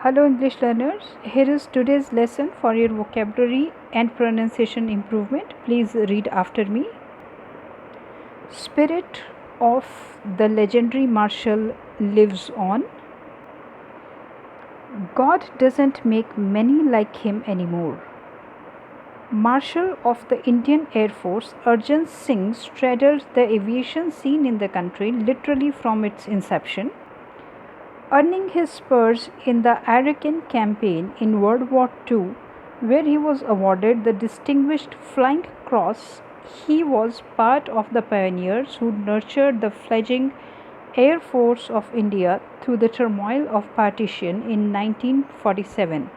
Hello English learners, here is today's lesson for your vocabulary and pronunciation improvement. Please read after me. Spirit of the legendary marshal lives on. God doesn't make many like him anymore. Marshal of the Indian Air Force Arjun Singh straddled the aviation scene in the country literally from its inception. Earning his spurs in the Arakan campaign in World War II, where he was awarded the Distinguished Flying Cross, he was part of the pioneers who nurtured the fledgling Air Force of India through the turmoil of partition in 1947.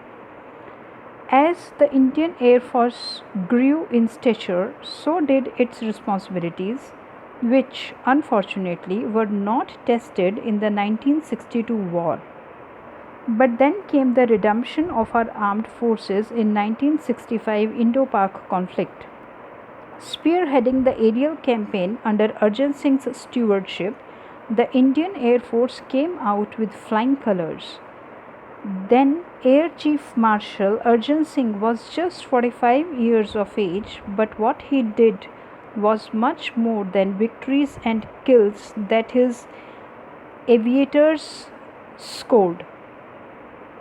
As the Indian Air Force grew in stature, so did its responsibilities, which unfortunately were not tested in the 1962 war. But then came the redemption of our armed forces in 1965 Indo-Pak conflict. Spearheading the aerial campaign under Arjun Singh's stewardship, the Indian Air Force came out with flying colors. Then Air Chief Marshal Arjun Singh was just 45 years of age, but what he did was much more than victories and kills that his aviators scored.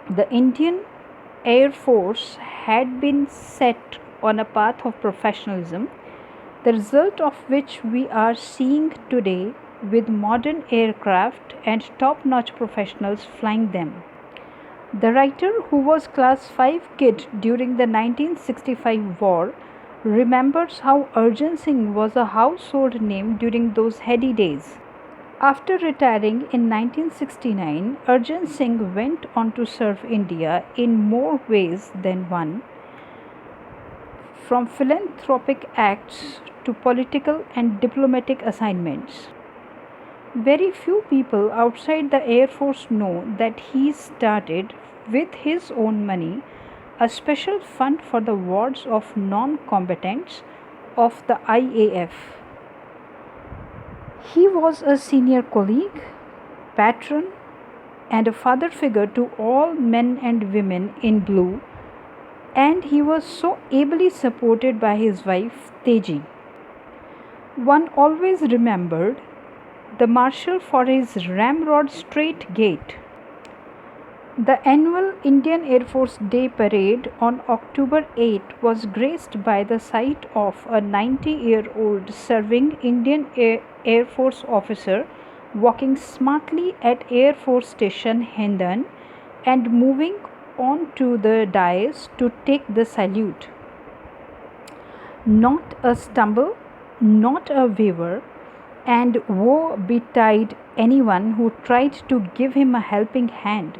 The Indian Air Force had been set on a path of professionalism, the result of which we are seeing today with modern aircraft and top-notch professionals flying them. The writer, who was class 5 kid during the 1965 war, remembers how Arjun Singh was a household name during those heady days. After retiring in 1969, Arjun Singh went on to serve India in more ways than one, from philanthropic acts to political and diplomatic assignments. Very few people outside the Air Force know that he started, with his own money, a special fund for the wards of non-combatants of the IAF. He was a senior colleague, patron, and a father figure to all men and women in blue, and he was so ably supported by his wife Teji. One always remembered the marshal for his ramrod straight gait. The annual Indian Air Force Day Parade on October 8 was graced by the sight of a 90-year-old serving Indian Air Force officer walking smartly at Air Force Station Hindan and moving on to the dais to take the salute. Not a stumble, not a waver, and woe betide anyone who tried to give him a helping hand,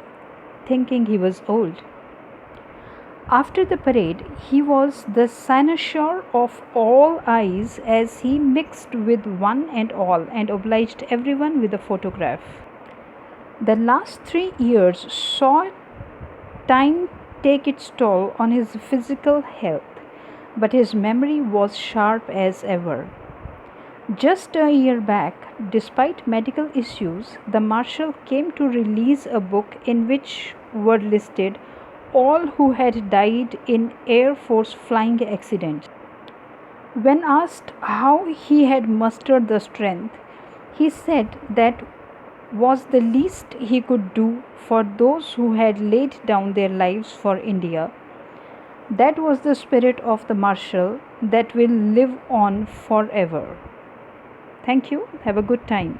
thinking he was old. After the parade, he was the cynosure of all eyes as he mixed with one and all and obliged everyone with a photograph. The last 3 years saw time take its toll on his physical health, but his memory was sharp as ever. Just a year back, despite medical issues, the marshal came to release a book in which were listed all who had died in Air Force flying accidents. When asked how he had mustered the strength, he said that was the least he could do for those who had laid down their lives for India. That was the spirit of the marshal that will live on forever. Thank you. Have a good time.